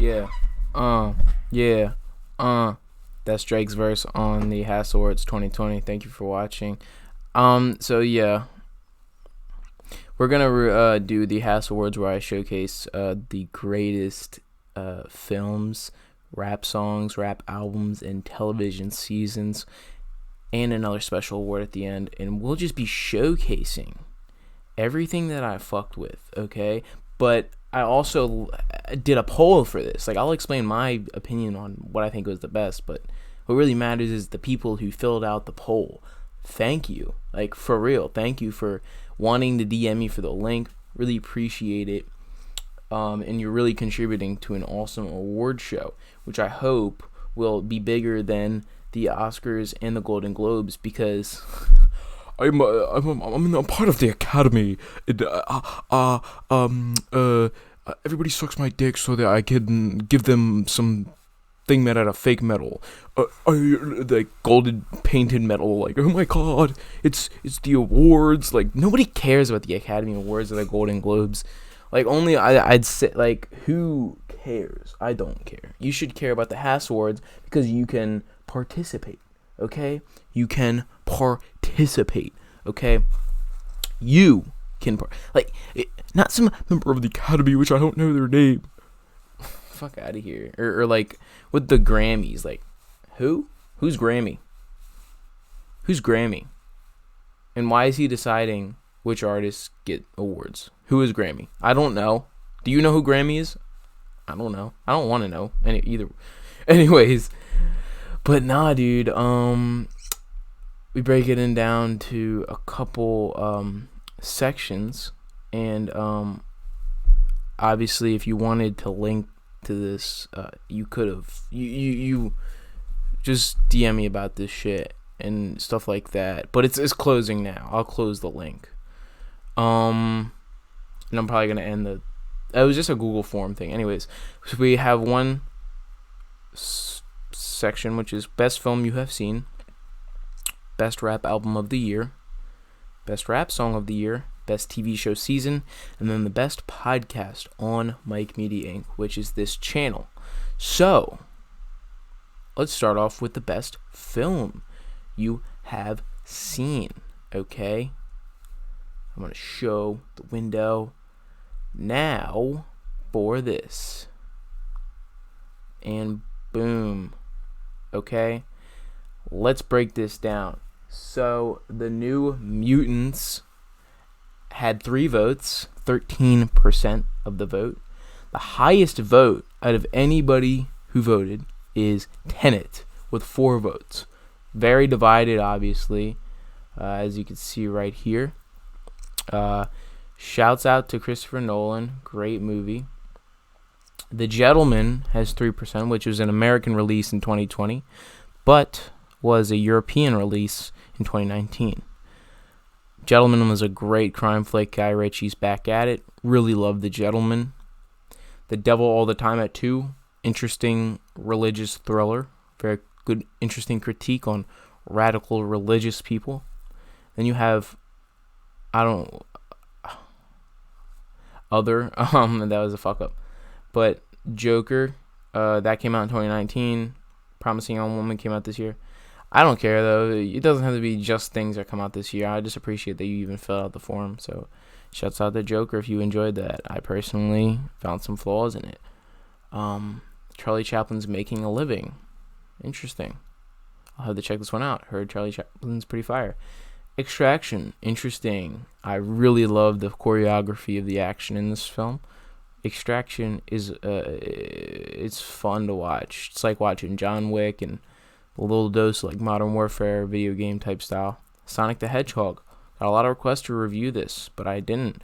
Yeah. Yeah. That's Drake's verse on the HASSAWARDS 2020. Thank you for watching. So yeah. We're gonna do the HASSAWARDS where I showcase the greatest films, rap songs, rap albums, and television seasons, and another special award at the end. And we'll just be showcasing everything that I fucked with, okay? But I also did a poll for this. Like, I'll explain my opinion on what I think was the best, but what really matters is the people who filled out the poll. Thank you. Like, for real. Thank you for wanting to DM me for the link. Really appreciate it. And you're really contributing to an awesome award show, which I hope will be bigger than the Oscars and the Golden Globes, because I'm part of the Academy. Everybody sucks my dick so that I can give them some thing made out of fake metal, like golden painted metal. Like, oh my god, it's the awards. Like, nobody cares about the Academy Awards or the Golden Globes. Like, only I'd say, like, who cares? I don't care. You should care about the HASSAWARDS because you can participate, okay? You can participate, okay? You can, not some member of the Academy, which I don't know their name. Fuck out of here. Or like, with the Grammys, like, who? Who's Grammy? Who's Grammy? And why is he deciding which artists get awards? Who is Grammy? I don't know. Do you know who Grammy is? I don't know. I don't want to know either. Anyways, but nah, dude. We break it in down to a couple sections, and obviously, if you wanted to link to this, you could have. You just DM me about this shit and stuff like that. But it's closing now. I'll close the link. And I'm probably gonna end the. It was just a Google form thing. Anyways, so we have one section, which is best film you have seen, best rap album of the year, best rap song of the year, best TV show season, and then the best podcast on Mike Media Inc., which is this channel. So let's start off with the best film you have seen. Okay, I'm gonna show the window now for this, and boom. Okay, let's break this down. So the New Mutants had 3 votes, 13% of the vote. The highest vote out of anybody who voted is Tenet with 4 votes. Very divided, obviously, as you can see right here. Shouts out to Christopher Nolan, great movie. The Gentleman has 3%, which was an American release in 2020, but was a European release in 2019. Gentleman was a great crime flick. Guy Ritchie's back at it. Really loved The Gentleman. The Devil All the Time at 2, interesting religious thriller. Very good, interesting critique on radical religious people. Then you have, that was a fuck up. But Joker, that came out in 2019. Promising Young Woman came out this year. I don't care, though. It doesn't have to be just things that come out this year. I just appreciate that you even filled out the form. So, shouts out to Joker if you enjoyed that. I personally found some flaws in it. Charlie Chaplin's Making a Living. Interesting. I'll have to check this one out. Heard Charlie Chaplin's pretty fire. Extraction. Interesting. I really love the choreography of the action in this film. Extraction is it's fun to watch. It's like watching John Wick and a little dose of like Modern Warfare video game type style. Sonic the Hedgehog. Got a lot of requests to review this, but I didn't.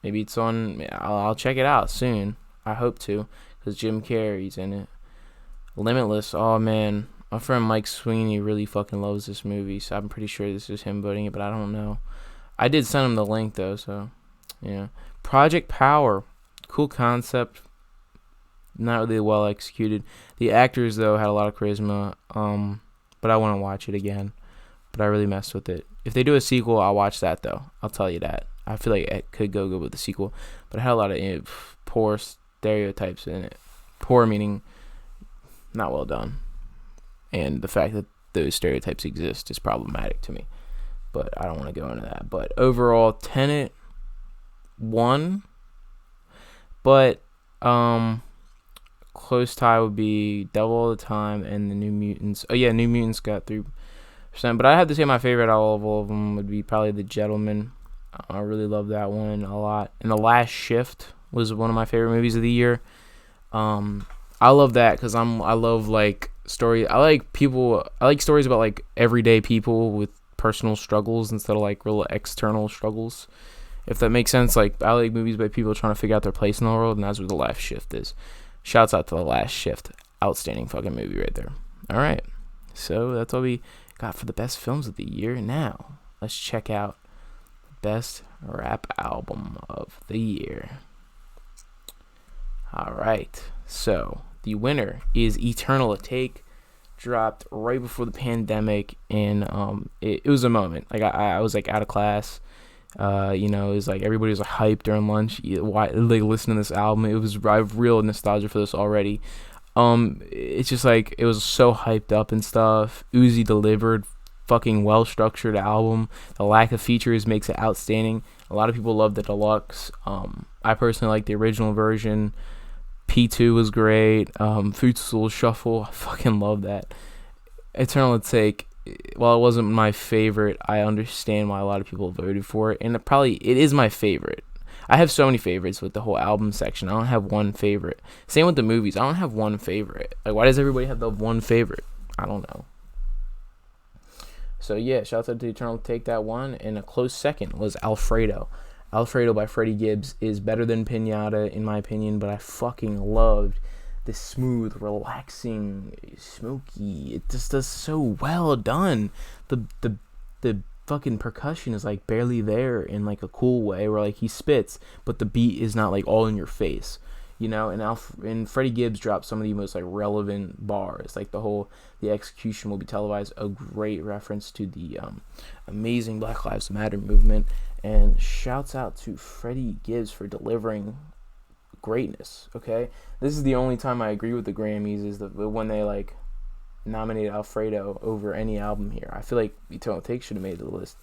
Maybe it's on. I'll check it out soon. I hope to, because Jim Carrey's in it. Limitless. Oh man, my friend Mike Sweeney really fucking loves this movie, so I'm pretty sure this is him voting it, but I don't know. I did send him the link though, so yeah. Project Power. Cool concept. Not really well executed. The actors though had a lot of charisma. But I want to watch it again. But I really messed with it. If they do a sequel, I'll watch that though. I'll tell you that. I feel like it could go good with the sequel. But it had a lot of poor stereotypes in it. Poor meaning not well done. And the fact that those stereotypes exist is problematic to me. But I don't want to go into that. But overall, Tenet won. But close tie would be Devil All the Time and the New Mutants. Oh yeah, New Mutants got 3%. But I have to say my favorite out of all of them would be probably The Gentleman. I really love that one a lot. And The Last Shift was one of my favorite movies of the year. I love that because I love like story. I like stories about like everyday people with personal struggles instead of like real external struggles. If that makes sense. Like I like movies by people trying to figure out their place in the world, and that's what The Last Shift is. Shouts out to The Last Shift. Outstanding fucking movie right there. All right. So that's all we got for the best films of the year. Now, let's check out the best rap album of the year. All right. So, the winner is Eternal Take. Dropped right before the pandemic, and it was a moment. Like I was like out of class. It was like everybody was like hyped during lunch. Why like listening to this album? I have real nostalgia for this already. It's just like it was so hyped up and stuff. Uzi delivered, fucking well structured album. The lack of features makes it outstanding. A lot of people love the deluxe. I personally like the original version. P2 was great. Food Soul Shuffle, I fucking love that. Eternal Take, while it wasn't my favorite, I understand why a lot of people voted for it, and it is my favorite. I have so many favorites with the whole album section. I don't have one favorite. Same with the movies. I don't have one favorite. Like, why does everybody have the one favorite? I don't know. So yeah, shouts out to Eternal Take that one, and a close second was Alfredo. Alfredo by Freddie Gibbs is better than Pinata in my opinion, but I fucking loved this smooth, relaxing, smoky. It just does so well done. The fucking percussion is like barely there in like a cool way where like he spits, but the beat is not like all in your face, and Freddie Gibbs dropped some of the most like relevant bars, like the execution will be televised, a great reference to the amazing Black Lives Matter movement, and shouts out to Freddie Gibbs for delivering greatness. Okay, this is the only time I agree with the Grammys is when they like nominated Alfredo over any album here. I feel like Eternal Take should have made the list,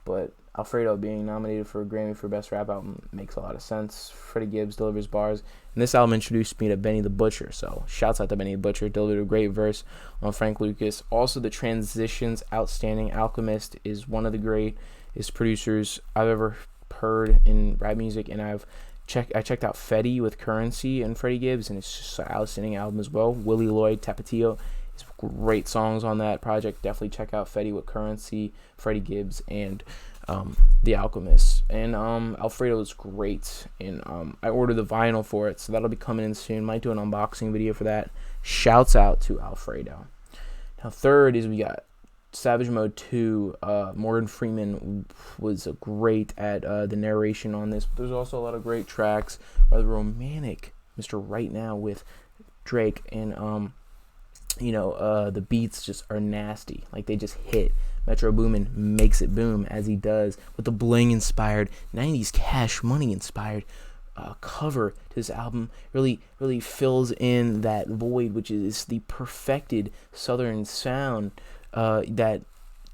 but Alfredo being nominated for a Grammy for Best Rap Album makes a lot of sense. Freddie Gibbs delivers bars, and this album introduced me to Benny the Butcher, so shouts out to Benny the Butcher, delivered a great verse on Frank Lucas. Also, the transitions, outstanding. Alchemist is one of the greatest producers I've ever heard in rap music, and I checked out Fetty with Currency and Freddie Gibbs, and it's just an outstanding album as well. Willie Lloyd, Tapatio, is great songs on that project. Definitely check out Fetty with Currency, Freddie Gibbs, and The Alchemist. And Alfredo is great, and I ordered the vinyl for it, so that'll be coming in soon. Might do an unboxing video for that. Shouts out to Alfredo. Now third is we got Savage Mode 2. Morgan Freeman was great at the narration on this, but there's also a lot of great tracks. Rather romantic, Mr. Right Now with Draque, and the beats just are nasty, like they just hit. Metro Boomin makes it boom as he does with the bling inspired 90s Cash Money inspired cover to this album. Really fills in that void, which is the perfected southern sound that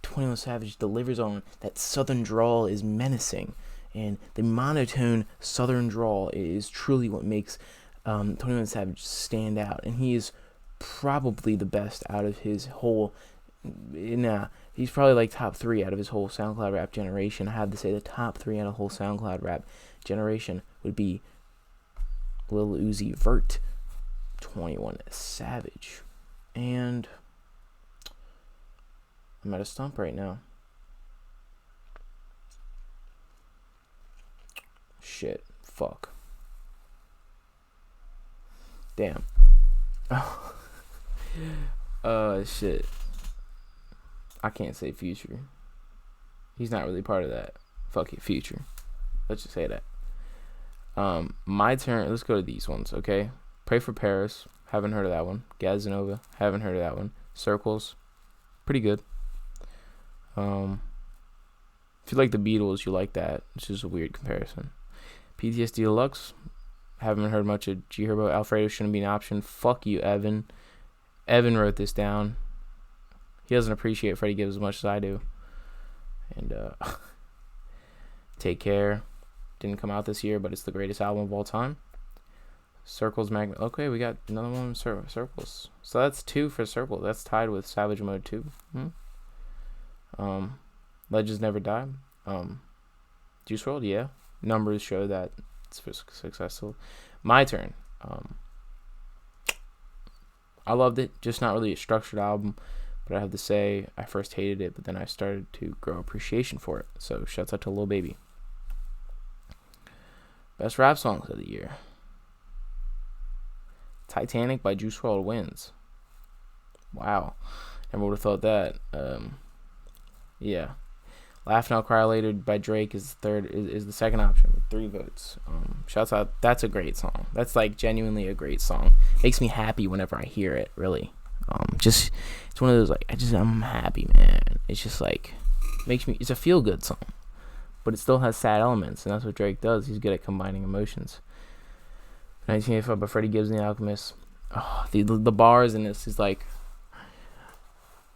21 Savage delivers on. That southern drawl is menacing, and the monotone southern drawl is truly what makes 21 Savage stand out, and he is probably the best out of his whole he's probably like top 3 out of his whole SoundCloud rap generation. I have to say the top 3 out of the whole SoundCloud rap generation would be Lil Uzi Vert, 21 Savage, and I'm at a stump right now. Shit. Fuck. Damn. Shit. I can't say Future. He's not really part of that. Fuck it, Future. Let's just say that. My turn. Let's go to these ones, okay? Pray for Paris. Haven't heard of that one. Gazanova. Haven't heard of that one. Circles. Pretty good. If you like the Beatles, you like that. It's just a weird comparison. PTSD Deluxe. Haven't heard much of G Herbo. Alfredo shouldn't be an option. Fuck you, Evan. Evan wrote this down. He doesn't appreciate Freddie Gibbs as much as I do. And Take Care didn't come out this year, but it's the greatest album of all time. Circles Magnet. Okay, we got another one with Circles. So that's 2 for Circles. That's tied with Savage Mode 2. Legends Never Die. Juice WRLD, yeah. Numbers show that it's successful. My turn. I loved it. Just not really a structured album. But I have to say, I first hated it, but then I started to grow appreciation for it. So, shouts out to Lil Baby. Best rap songs of the year. Titanic by Juice WRLD wins. Wow. Never would have thought that. Yeah. Laugh Now Cry Later by Draque is the second option with 3 votes. Shouts out. That's a great song. That's like genuinely a great song. Makes me happy whenever I hear it, really. Just it's one of those like I'm happy, man. It's just like it's a feel good song, but it still has sad elements, and that's what Drake does. He's good at combining emotions. 1985 by Freddie Gibbs and the Alchemist. Oh, the bars in this is like,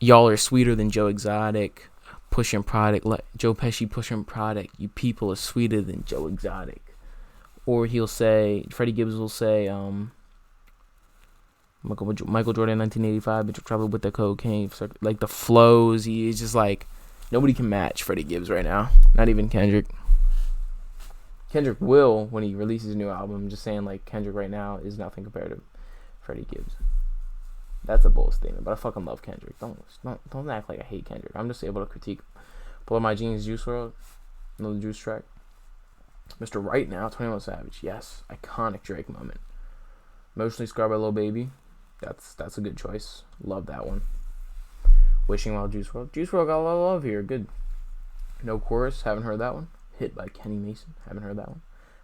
y'all are sweeter than Joe Exotic, pushing product like Joe Pesci pushing product. You people are sweeter than Joe Exotic, or Freddie Gibbs will say Michael Jordan 1985, but you're trouble with the cocaine. Like the flows, he's just like, nobody can match Freddie Gibbs right now. Not even Kendrick. Kendrick will when he releases a new album. I'm just saying, like, Kendrick right now is nothing compared to Freddie Gibbs. That's a bold statement, but I fucking love Kendrick. Don't act like I hate Kendrick. I'm just able to critique. Pull Up My Jeans, Juice WRLD, another Juice track. Mr. Right Now, 21 Savage. Yes, iconic Drake moment. Emotionally Scarred by Lil Baby. That's a good choice. Love that one. Wishing Well, Juice WRLD. Juice WRLD got a lot of love here. Good. No Chorus. Haven't heard that one. Hit by Kenny Mason. Haven't heard that one.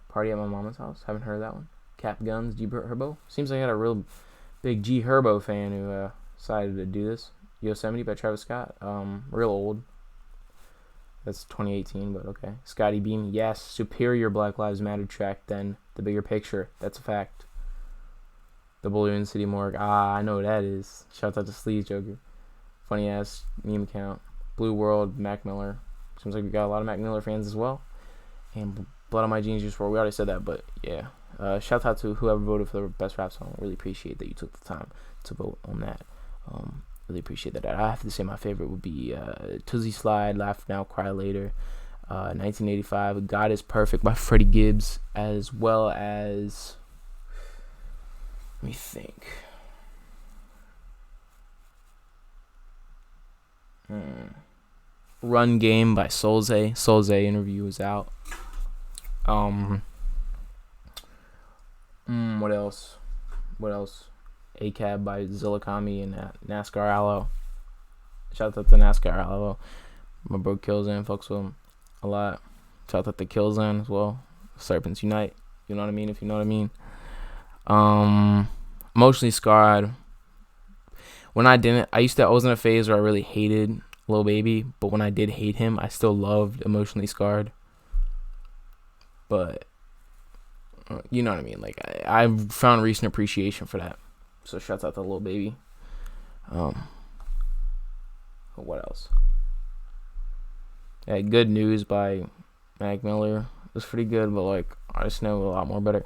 Party at My Mama's House. Haven't heard that one. Cap Guns. G Herbo. Seems like I had a real big G Herbo fan who decided to do this. Yosemite by Travis Scott. Real old. That's 2018, but okay. Scotty Beam. Yes. Superior Black Lives Matter track than The Bigger Picture. That's a fact. The Balloon City Morgue. I know what that is. Shout out to Sleaze Joker. Funny ass meme account. Blue World, Mac Miller. Seems like we got a lot of Mac Miller fans as well. And Blood on My Jeans, Juice WRLD. We already said that, but yeah. Shout out to whoever voted for the best rap song. Really appreciate that you took the time to vote on that. Really appreciate that. I have to say my favorite would be Tootsie Slide, Laugh Now, Cry Later. 1985, God Is Perfect by Freddie Gibbs, as well as, let me think. Run Game by Soulze. Soulze interview is out. What else? ACAB by Zillakami and NASCAR Aloe. Shout out to NASCAR Aloe. My bro Killzone fucks with him a lot. Shout out to Killzone as well. Serpents Unite. You know what I mean? If you know what I mean. Emotionally Scarred. I was in a phase where I really hated Lil Baby, but when I did hate him, I still loved Emotionally Scarred. But you know what I mean? Like I found recent appreciation for that. So shouts out to Lil Baby. What else? Yeah, Good News by Mac Miller. It was pretty good, but like I just know a lot more better.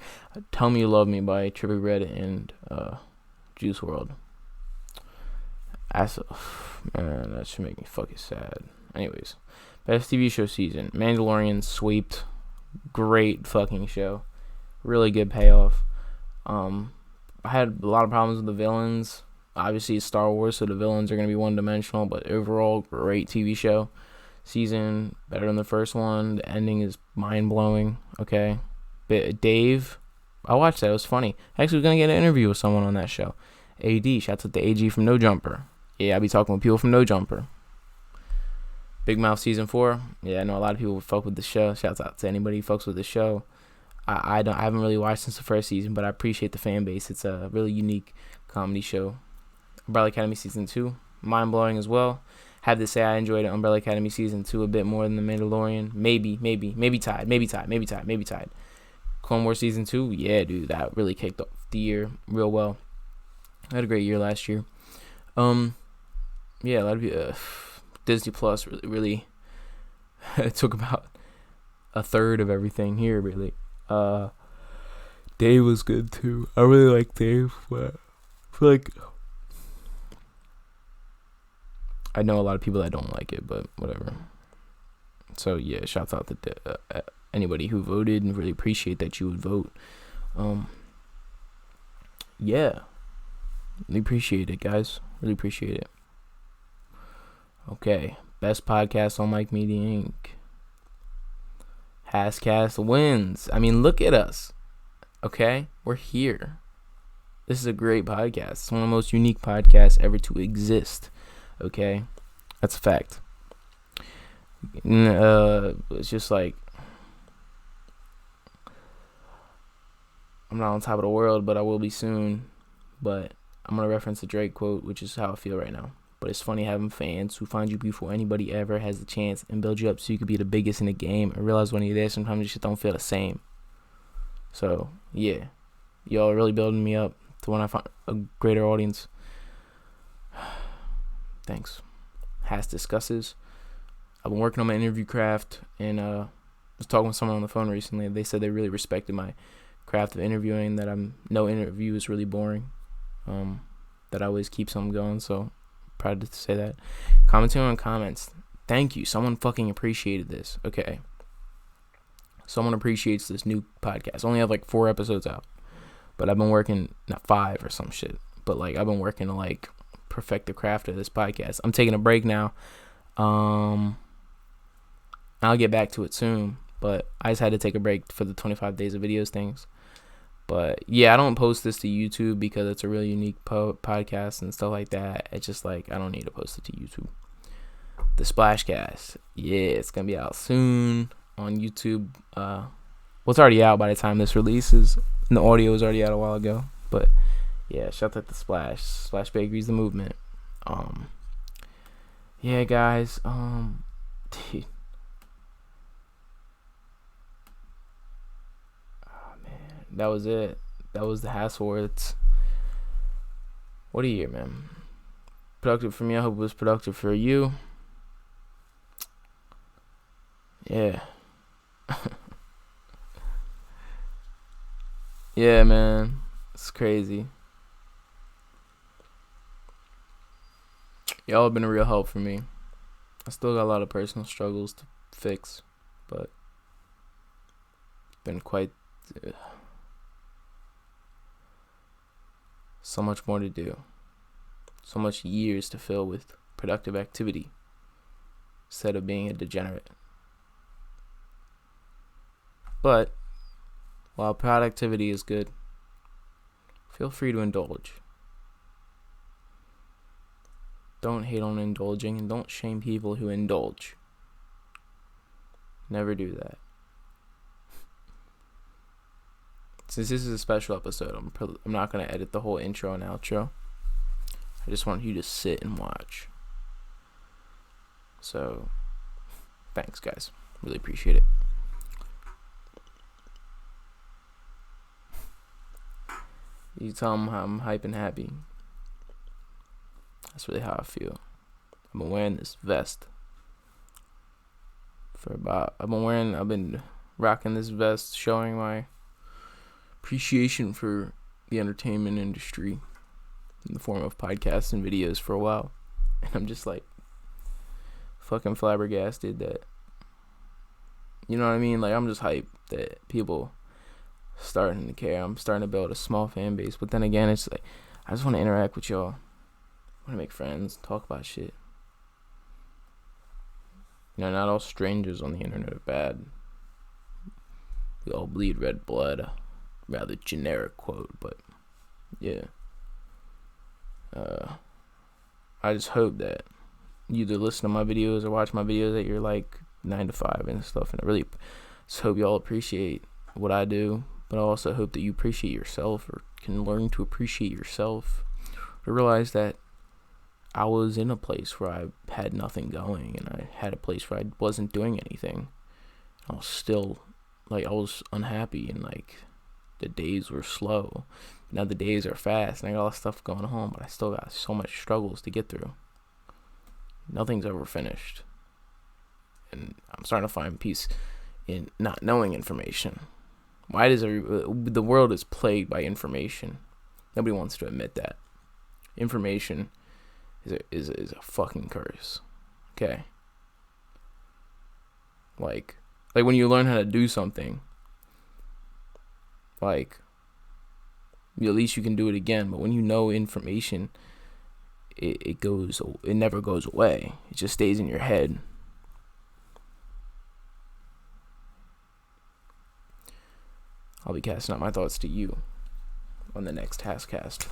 Tell Me You Love Me by Trippie Redd and Juice WRLD. Man, that should make me fucking sad. Anyways, best TV show season. Mandalorian sweeped. Great fucking show. Really good payoff. I had a lot of problems with the villains. Obviously, it's Star Wars, so the villains are going to be one-dimensional, but overall, great TV show. Season, better than the first one. The ending is mind-blowing, okay? But Dave, I watched that. It was funny. Actually, we're going to get an interview with someone on that show. AD, shouts out to AG from No Jumper. Yeah, I be talking with people from No Jumper. Big Mouth Season 4. Yeah, I know a lot of people fuck with the show. Shouts out to anybody who fucks with the show. I haven't really watched since the first season, but I appreciate the fan base. It's a really unique comedy show. Umbrella Academy Season 2, mind-blowing as well. Have to say I enjoyed Umbrella Academy Season 2 a bit more than The Mandalorian. Maybe tied. Clone Wars Season 2, yeah, dude, that really kicked off the year real well. I had a great year last year. Yeah, a lot of Disney Plus really took about a third of everything here, really. Dave was good too. I really like Dave, but I feel like I know a lot of people that don't like it, but whatever. So yeah, shouts out to anybody who voted, and really appreciate that you would vote. Yeah, really appreciate it, guys. Really appreciate it. Okay, best podcast on Mike Media Inc. HASSCAST wins. I mean, look at us. Okay, we're here. This is a great podcast. It's one of the most unique podcasts ever to exist. Okay, that's a fact. It's just like, I'm not on top of the world, but I will be soon. But I'm gonna reference a Draque quote, which is how I feel right now. But it's funny having fans who find you before anybody ever has the chance and build you up so you could be the biggest in the game, and realize when you're there, sometimes you just don't feel the same. So yeah, y'all are really building me up to when I find a greater audience. Thanks. Has discusses. I've been working on my interview craft, and I was talking with someone on the phone recently. They said they really respected my craft of interviewing, that no interview is really boring, that I always keep something going. So proud to say that. Commenting on comments, thank you. Someone fucking appreciated this. Okay, someone appreciates this new podcast. I only have like 4 episodes out, but I've been working, not 5 or some shit, but like I've been working to like perfect the craft of this podcast. I'm taking a break now. I'll get back to it soon, but I just had to take a break for the 25 days of videos things. But yeah, I don't post this to YouTube because it's a really unique podcast and stuff like that. It's just like, I don't need to post it to YouTube. The Splashcast, yeah, it's gonna be out soon on YouTube. Well, it's already out by the time this releases, and the audio was already out a while ago. But yeah, shout out to Splash Bakery's the movement. Yeah, guys. Dude. Oh man, that was it. That was the HASSWARDS. What a year, man. Productive for me. I hope it was productive for you. Yeah. Yeah, man. It's crazy. Y'all have been a real help for me. I still got a lot of personal struggles to fix, but it's been quite so much more to do. So much years to fill with productive activity instead of being a degenerate. But while productivity is good, feel free to indulge. Don't hate on indulging, and don't shame people who indulge. Never do that. Since this is a special episode, I'm not going to edit the whole intro and outro. I just want you to sit and watch. So, thanks, guys. Really appreciate it. You tell them how I'm hype and happy. That's really how I feel. I've been wearing this vest I've been rocking this vest, showing my appreciation for the entertainment industry in the form of podcasts and videos for a while. And I'm just like fucking flabbergasted that, you know what I mean? Like, I'm just hyped that people starting to care. I'm starting to build a small fan base. But then again, it's like, I just want to interact with y'all. I want to make friends, talk about shit. You know, not all strangers on the internet are bad. We all bleed red blood. Rather generic quote, but yeah. I just hope that you either listen to my videos or watch my videos at your like 9 to 5 and stuff. And I really just hope y'all appreciate what I do, but I also hope that you appreciate yourself, or can learn to appreciate yourself, or realize that I was in a place where I had nothing going, and I had a place where I wasn't doing anything. I was still like I was unhappy and like the days were slow. Now the days are fast and I got all this stuff going on, but I still got so much struggles to get through. Nothing's ever finished. And I'm starting to find peace in not knowing information. Why does the world is plagued by information? Nobody wants to admit that. Information is a fucking curse. Okay? Like when you learn how to do something, like at least you can do it again. But when you know information, it never goes away. It just stays in your head. I'll be casting out my thoughts to you on the next HASSCAST.